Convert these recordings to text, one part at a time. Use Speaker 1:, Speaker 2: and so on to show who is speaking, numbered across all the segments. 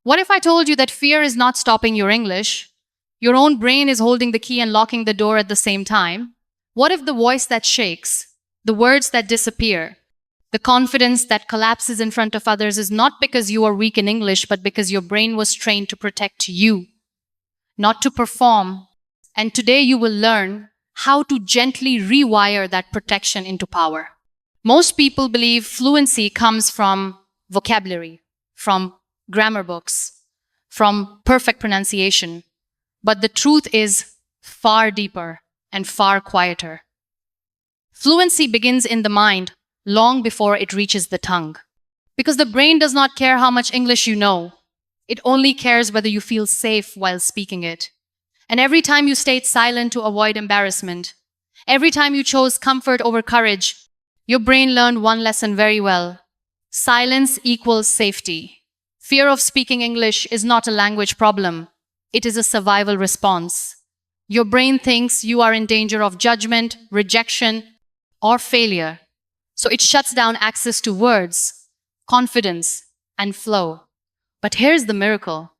Speaker 1: What if I told you that fear is not stopping your English? Your own brain is holding the key and locking the door at the same time? What if the voice that shakes, the words that disappear, the confidence that collapses in front of others is not because you are weak in English, but because your brain was trained to protect you, not to perform. And today you will learn how to gently rewire that protection into power. Most people believe fluency comes from vocabulary, from grammar books, from perfect pronunciation. But the truth is far deeper and far quieter. Fluency begins in the mind long before it reaches the tongue. Because the brain does not care how much English you know. It only cares whether you feel safe while speaking it. And every time you stayed silent to avoid embarrassment, every time you chose comfort over courage, your brain learned one lesson very well. Silence equals safety. Fear of speaking English is not a language problem. It is a survival response. Your brain thinks you are in danger of judgment, rejection, or failure. So it shuts down access to words, confidence, and flow. But here's the miracle.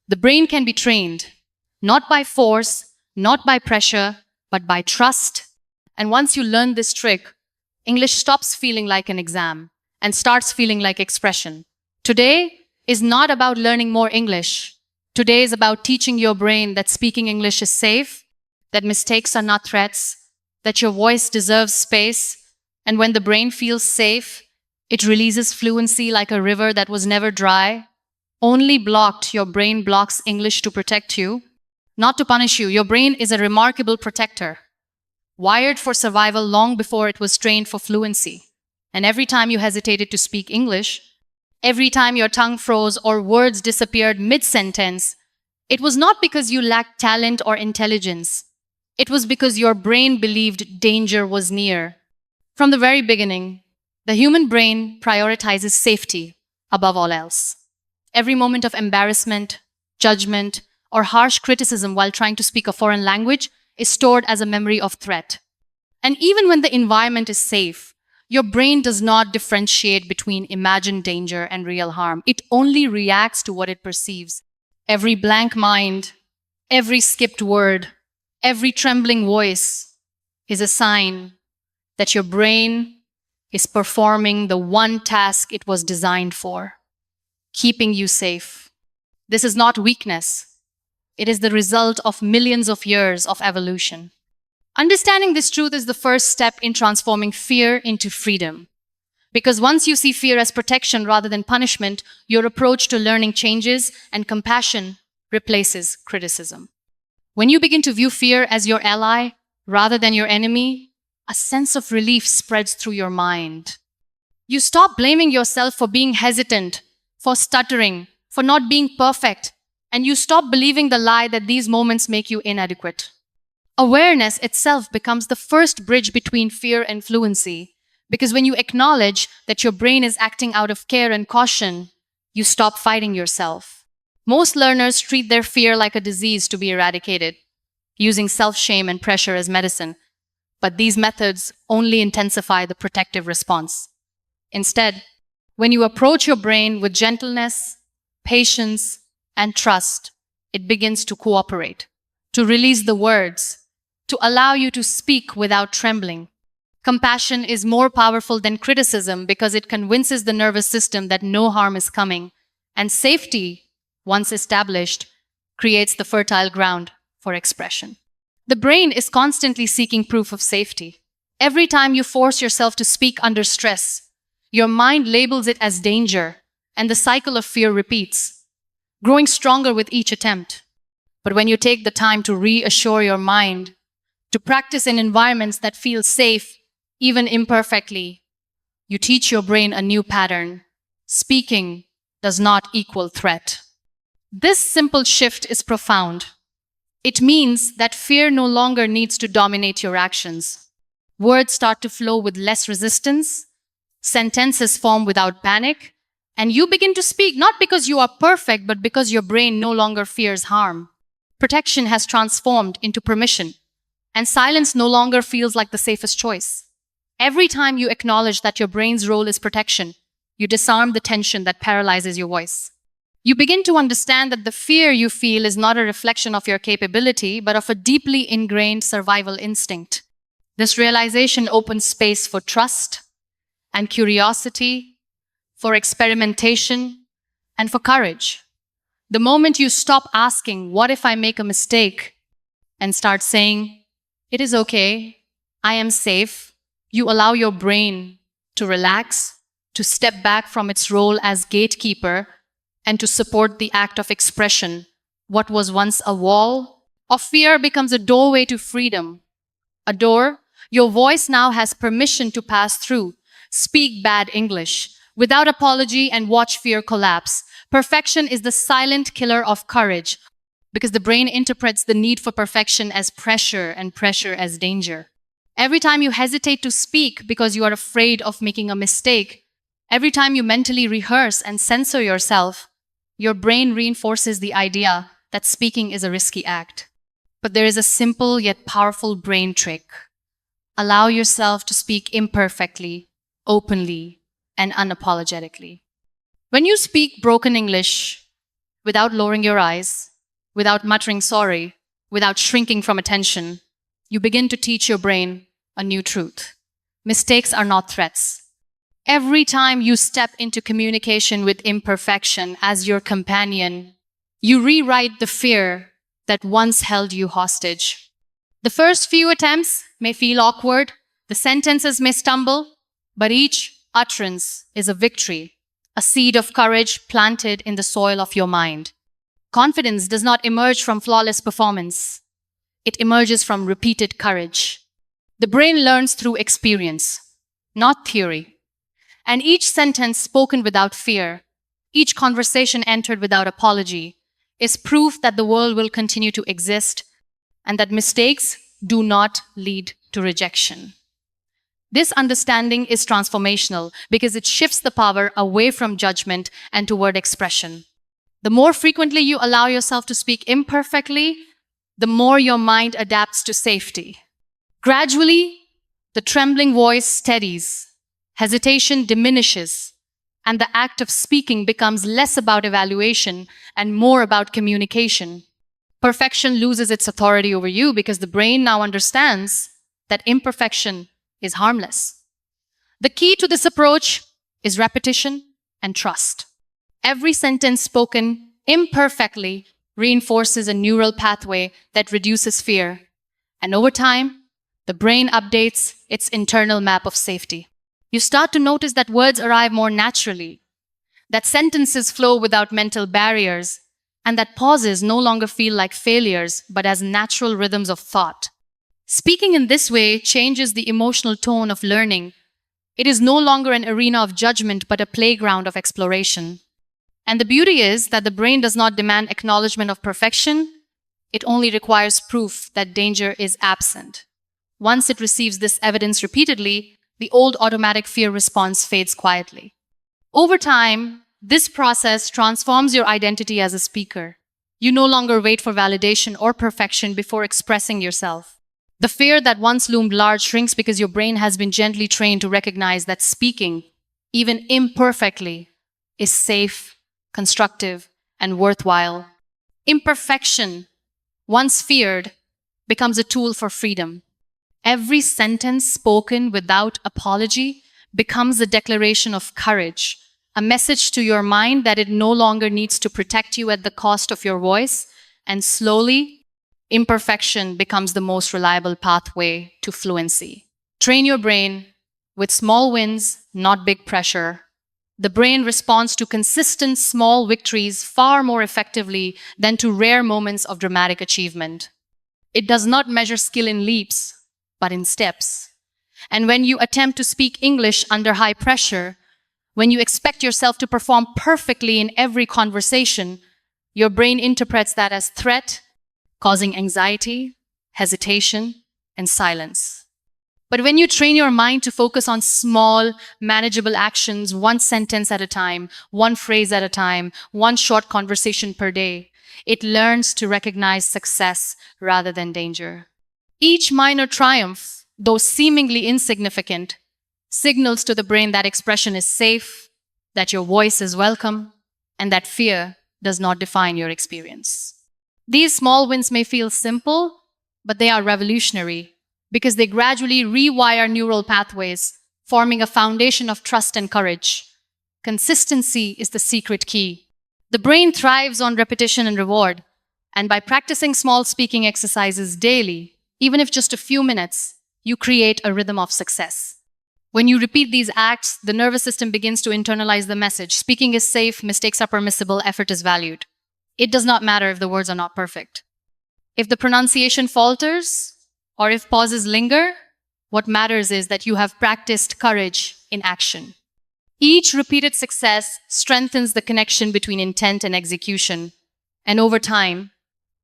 Speaker 1: The brain can be trained, not by force, not by pressure, but by trust. And once you learn this trick, English stops feeling like an exam and starts feeling like expression. Today is not about learning more English. Today is about teaching your brain that speaking English is safe, that mistakes are not threats, that your voice deserves space, and when the brain feels safe, it releases fluency like a river that was never dry. Only blocked, your brain blocks English to protect you, not to punish you. Your brain is a remarkable protector, wired for survival long before it was trained for fluency. And every time you hesitated to speak English, every time your tongue froze or words disappeared mid-sentence, it was not because you lacked talent or intelligence. It was because your brain believed danger was near. From the very beginning, the human brain prioritizes safety above all else. Every moment of embarrassment, judgment, or harsh criticism while trying to speak a foreign language is stored as a memory of threat. And even when the environment is safe, your brain does not differentiate between imagined danger and real harm. It only reacts to what it perceives. Every blank mind, every skipped word, every trembling voice is a sign that your brain is performing the one task it was designed for, keeping you safe. This is not weakness. It is the result of millions of years of evolution. Understanding this truth is the first step in transforming fear into freedom. Because once you see fear as protection rather than punishment, your approach to learning changes and compassion replaces criticism. When you begin to view fear as your ally rather than your enemy, a sense of relief spreads through your mind. You stop blaming yourself for being hesitant, for stuttering, for not being perfect, and you stop believing the lie that these moments make you inadequate. Awareness itself becomes the first bridge between fear and fluency, because when you acknowledge that your brain is acting out of care and caution, you stop fighting yourself. Most learners treat their fear like a disease to be eradicated, using self-shame and pressure as medicine. But these methods only intensify the protective response. Instead, when you approach your brain with gentleness, patience, and trust, it begins to cooperate, to release the words, to allow you to speak without trembling. Compassion is more powerful than criticism because it convinces the nervous system that no harm is coming, and safety, once established, creates the fertile ground for expression. The brain is constantly seeking proof of safety. Every time you force yourself to speak under stress, your mind labels it as danger, and the cycle of fear repeats, growing stronger with each attempt. But when you take the time to reassure your mind, to practice in environments that feel safe, even imperfectly, you teach your brain a new pattern. Speaking does not equal threat. This simple shift is profound. It means that fear no longer needs to dominate your actions. Words start to flow with less resistance, sentences form without panic, and you begin to speak not because you are perfect, but because your brain no longer fears harm. Protection has transformed into permission, and silence no longer feels like the safest choice. Every time you acknowledge that your brain's role is protection, you disarm the tension that paralyzes your voice. You begin to understand that the fear you feel is not a reflection of your capability, but of a deeply ingrained survival instinct. This realization opens space for trust and curiosity, for experimentation, and for courage. The moment you stop asking, "What if I make a mistake?" and start saying, "It is okay, I am safe," you allow your brain to relax, to step back from its role as gatekeeper, and to support the act of expression. What was once a wall of fear becomes a doorway to freedom. A door your voice now has permission to pass through. Speak bad English without apology and watch fear collapse. Perfection is the silent killer of courage because the brain interprets the need for perfection as pressure and pressure as danger. Every time you hesitate to speak because you are afraid of making a mistake, every time you mentally rehearse and censor yourself, your brain reinforces the idea that speaking is a risky act. But there is a simple yet powerful brain trick. Allow yourself to speak imperfectly, openly, and unapologetically. When you speak broken English without lowering your eyes, without muttering sorry, without shrinking from attention, you begin to teach your brain a new truth. Mistakes are not threats. Every time you step into communication with imperfection as your companion, you rewrite the fear that once held you hostage. The first few attempts may feel awkward, the sentences may stumble, but each utterance is a victory, a seed of courage planted in the soil of your mind. Confidence does not emerge from flawless performance. It emerges from repeated courage. The brain learns through experience, not theory. And each sentence spoken without fear, each conversation entered without apology, is proof that the world will continue to exist and that mistakes do not lead to rejection. This understanding is transformational because it shifts the power away from judgment and toward expression. The more frequently you allow yourself to speak imperfectly, the more your mind adapts to safety. Gradually, the trembling voice steadies, hesitation diminishes, and the act of speaking becomes less about evaluation and more about communication. Perfection loses its authority over you because the brain now understands that imperfection is harmless. The key to this approach is repetition and trust. Every sentence spoken imperfectly reinforces a neural pathway that reduces fear, and over time, the brain updates its internal map of safety. You start to notice that words arrive more naturally, that sentences flow without mental barriers, and that pauses no longer feel like failures, but as natural rhythms of thought. Speaking in this way changes the emotional tone of learning. It is no longer an arena of judgment, but a playground of exploration. And the beauty is that the brain does not demand acknowledgement of perfection. It only requires proof that danger is absent. Once it receives this evidence repeatedly, the old automatic fear response fades quietly. Over time, this process transforms your identity as a speaker. You no longer wait for validation or perfection before expressing yourself. The fear that once loomed large shrinks because your brain has been gently trained to recognize that speaking, even imperfectly, is safe, constructive, and worthwhile. Imperfection, once feared, becomes a tool for freedom. Every sentence spoken without apology becomes a declaration of courage, a message to your mind that it no longer needs to protect you at the cost of your voice, and slowly, imperfection becomes the most reliable pathway to fluency. Train your brain with small wins, not big pressure. The brain responds to consistent small victories far more effectively than to rare moments of dramatic achievement. It does not measure skill in leaps, but in steps. And when you attempt to speak English under high pressure, when you expect yourself to perform perfectly in every conversation, your brain interprets that as threat, causing anxiety, hesitation, and silence. But when you train your mind to focus on small, manageable actions, one sentence at a time, one phrase at a time, one short conversation per day, it learns to recognize success rather than danger. Each minor triumph, though seemingly insignificant, signals to the brain that expression is safe, that your voice is welcome, and that fear does not define your experience. These small wins may feel simple, but they are revolutionary because they gradually rewire neural pathways, forming a foundation of trust and courage. Consistency is the secret key. The brain thrives on repetition and reward, and by practicing small speaking exercises daily, even if just a few minutes, you create a rhythm of success. When you repeat these acts, the nervous system begins to internalize the message. Speaking is safe, mistakes are permissible, effort is valued. It does not matter if the words are not perfect. If the pronunciation falters, or if pauses linger, what matters is that you have practiced courage in action. Each repeated success strengthens the connection between intent and execution, and over time,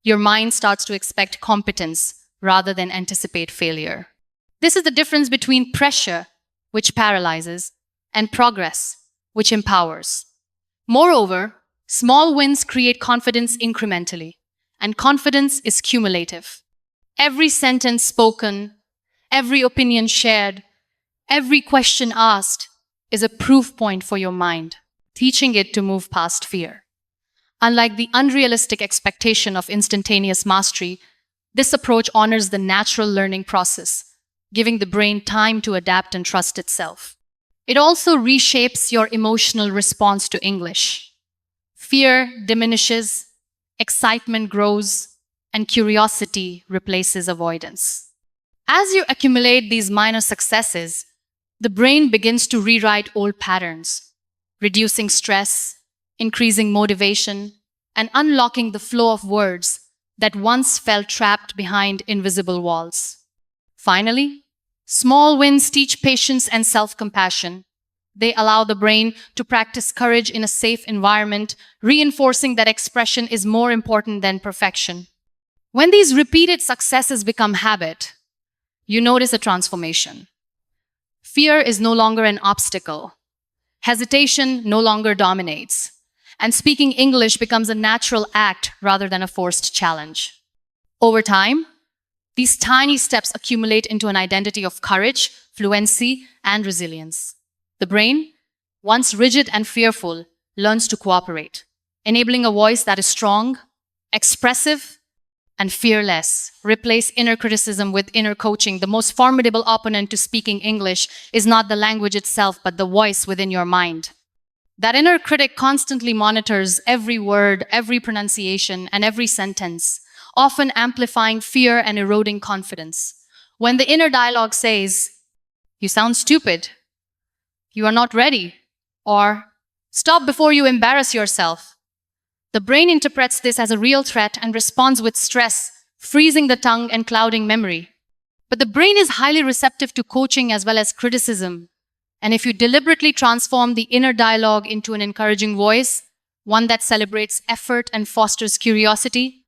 Speaker 1: your mind starts to expect competence rather than anticipate failure. This is the difference between pressure, which paralyzes, and progress, which empowers. Moreover, small wins create confidence incrementally, and confidence is cumulative. Every sentence spoken, every opinion shared, every question asked is a proof point for your mind, teaching it to move past fear. Unlike the unrealistic expectation of instantaneous mastery, this approach honors the natural learning process, giving the brain time to adapt and trust itself. It also reshapes your emotional response to English. Fear diminishes, excitement grows, and curiosity replaces avoidance. As you accumulate these minor successes, the brain begins to rewrite old patterns, reducing stress, increasing motivation, and unlocking the flow of words that once felt trapped behind invisible walls. Finally, small wins teach patience and self-compassion. They allow the brain to practice courage in a safe environment, reinforcing that expression is more important than perfection. When these repeated successes become habit, you notice a transformation. Fear is no longer an obstacle. Hesitation no longer dominates. And speaking English becomes a natural act rather than a forced challenge. Over time, these tiny steps accumulate into an identity of courage, fluency, and resilience. The brain, once rigid and fearful, learns to cooperate, enabling a voice that is strong, expressive, and fearless. Replace inner criticism with inner coaching. The most formidable opponent to speaking English is not the language itself, but the voice within your mind. That inner critic constantly monitors every word, every pronunciation, and every sentence, often amplifying fear and eroding confidence. When the inner dialogue says, "You sound stupid," "You are not ready," or "Stop before you embarrass yourself," the brain interprets this as a real threat and responds with stress, freezing the tongue and clouding memory. But the brain is highly receptive to coaching as well as criticism. And if you deliberately transform the inner dialogue into an encouraging voice, one that celebrates effort and fosters curiosity,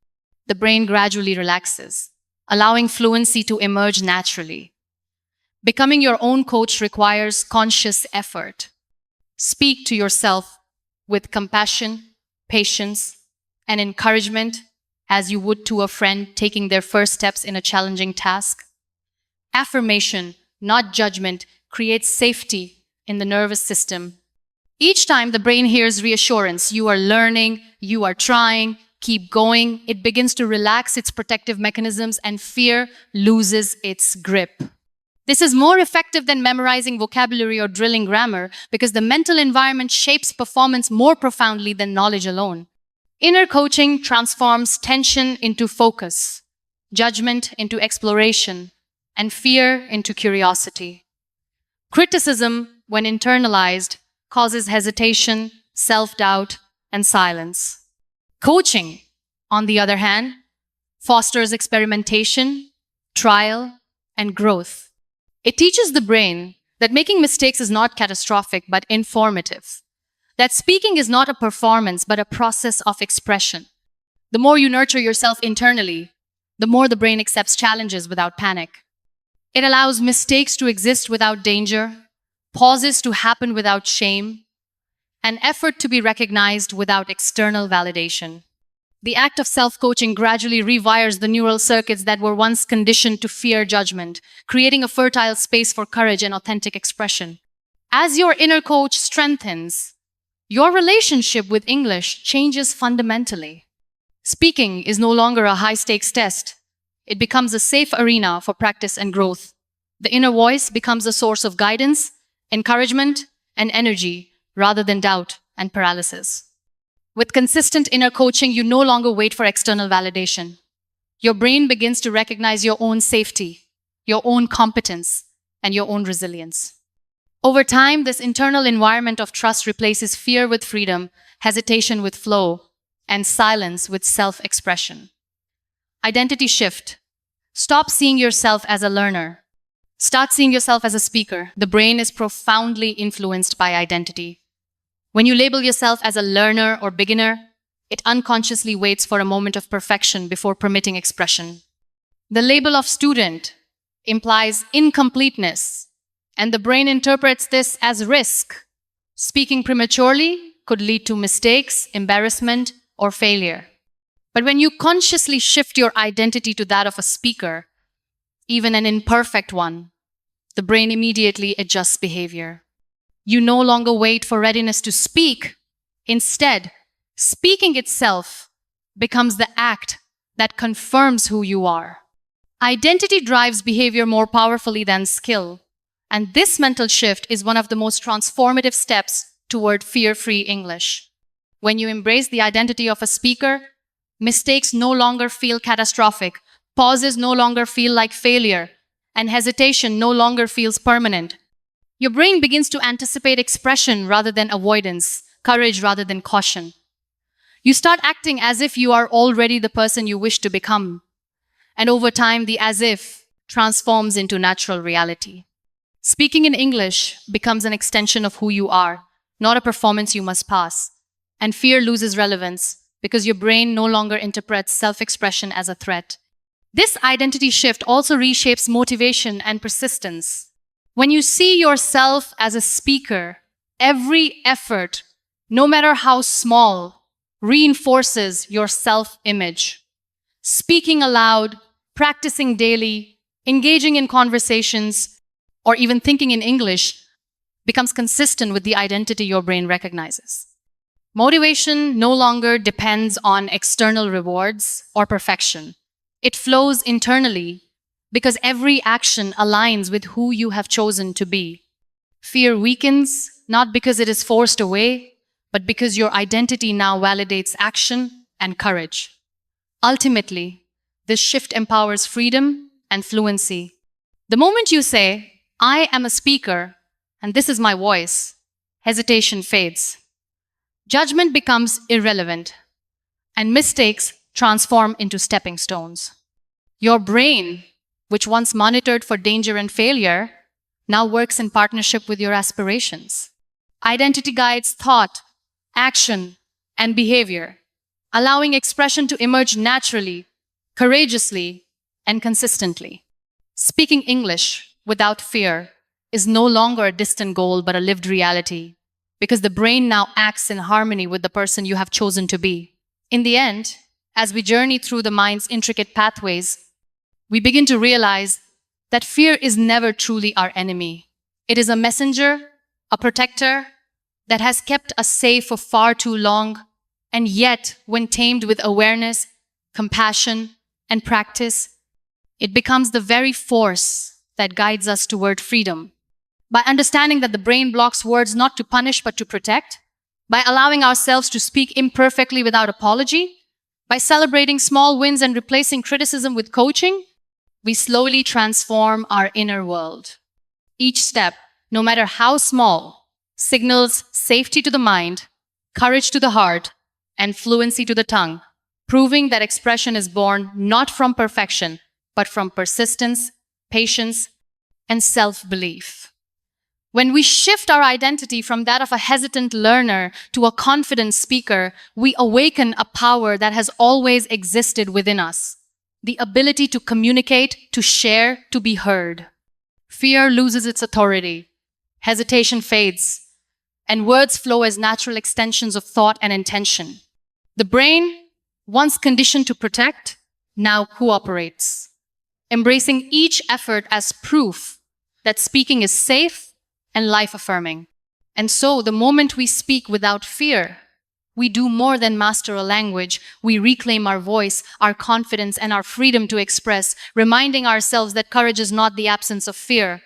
Speaker 1: the brain gradually relaxes, allowing fluency to emerge naturally. Becoming your own coach requires conscious effort. Speak to yourself with compassion, patience, and encouragement as you would to a friend taking their first steps in a challenging task. Affirmation, not judgment, creates safety in the nervous system. Each time the brain hears reassurance, "You are learning, you are trying, keep going," it begins to relax its protective mechanisms and fear loses its grip. This is more effective than memorizing vocabulary or drilling grammar because the mental environment shapes performance more profoundly than knowledge alone. Inner coaching transforms tension into focus, judgment into exploration, and fear into curiosity. Criticism, when internalized, causes hesitation, self-doubt, and silence. Coaching, on the other hand, fosters experimentation, trial, and growth. It teaches the brain that making mistakes is not catastrophic but informative, that speaking is not a performance but a process of expression. The more you nurture yourself internally, the more the brain accepts challenges without panic. It allows mistakes to exist without danger, pauses to happen without shame, and effort to be recognized without external validation. The act of self-coaching gradually rewires the neural circuits that were once conditioned to fear judgment, creating a fertile space for courage and authentic expression. As your inner coach strengthens, Your relationship with English changes fundamentally. Speaking is no longer a high-stakes test. It becomes a safe arena for practice and growth. The inner voice becomes a source of guidance, encouragement, and energy rather than doubt and paralysis. With consistent inner coaching, you no longer wait for external validation. Your brain begins to recognize your own safety, your own competence, and your own resilience. Over time, this internal environment of trust replaces fear with freedom, hesitation with flow, and silence with self-expression. Identity shift. Stop seeing yourself as a learner. Start seeing yourself as a speaker. The brain is profoundly influenced by identity. When you label yourself as a learner or beginner, it unconsciously waits for a moment of perfection before permitting expression. The label of student implies incompleteness, and the brain interprets this as risk. Speaking prematurely could lead to mistakes, embarrassment, or failure. But when you consciously shift your identity to that of a speaker, even an imperfect one, the brain immediately adjusts behavior. You no longer wait for readiness to speak. Instead, speaking itself becomes the act that confirms who you are. Identity drives behavior more powerfully than skill, and this mental shift is one of the most transformative steps toward fear-free English. When you embrace the identity of a speaker, mistakes no longer feel catastrophic, pauses no longer feel like failure, and hesitation no longer feels permanent. Your brain begins to anticipate expression rather than avoidance, courage rather than caution. You start acting as if you are already the person you wish to become. And over time, the as if transforms into natural reality. Speaking in English becomes an extension of who you are, not a performance you must pass. And fear loses relevance because your brain no longer interprets self-expression as a threat. This identity shift also reshapes motivation and persistence. When you see yourself as a speaker, every effort, no matter how small, reinforces your self-image. Speaking aloud, practicing daily, engaging in conversations, or even thinking in English becomes consistent with the identity your brain recognizes. Motivation no longer depends on external rewards or perfection. It flows internally because every action aligns with who you have chosen to be. Fear weakens, not because it is forced away, but because your identity now validates action and courage. Ultimately, this shift empowers freedom and fluency. The moment you say, I am a speaker, and this is my voice, hesitation fades. Judgment becomes irrelevant, and mistakes transform into stepping stones. Your brain, which once monitored for danger and failure, now works in partnership with your aspirations. Identity guides thought, action, and behavior, allowing expression to emerge naturally, courageously, and consistently. Speaking English without fear is no longer a distant goal but a lived reality, because the brain now acts in harmony with the person you have chosen to be. In the end, as we journey through the mind's intricate pathways, we begin to realize that fear is never truly our enemy. It is a messenger, a protector that has kept us safe for far too long, and yet, when tamed with awareness, compassion, and practice, it becomes the very force that guides us toward freedom. By understanding that the brain blocks words not to punish but to protect, by allowing ourselves to speak imperfectly without apology, by celebrating small wins and replacing criticism with coaching, we slowly transform our inner world. Each step, no matter how small, signals safety to the mind, courage to the heart, and fluency to the tongue, proving that expression is born not from perfection, but from persistence, patience, and self-belief. When we shift our identity from that of a hesitant learner to a confident speaker, we awaken a power that has always existed within us. The ability to communicate, to share, to be heard. Fear loses its authority. Hesitation fades. And words flow as natural extensions of thought and intention. The brain, once conditioned to protect, now cooperates, embracing each effort as proof that speaking is safe and life-affirming. And so, the moment we speak without fear, we do more than master a language. We reclaim our voice, our confidence, and our freedom to express, reminding ourselves that courage is not the absence of fear,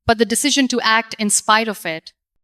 Speaker 1: but the decision to act in spite of it.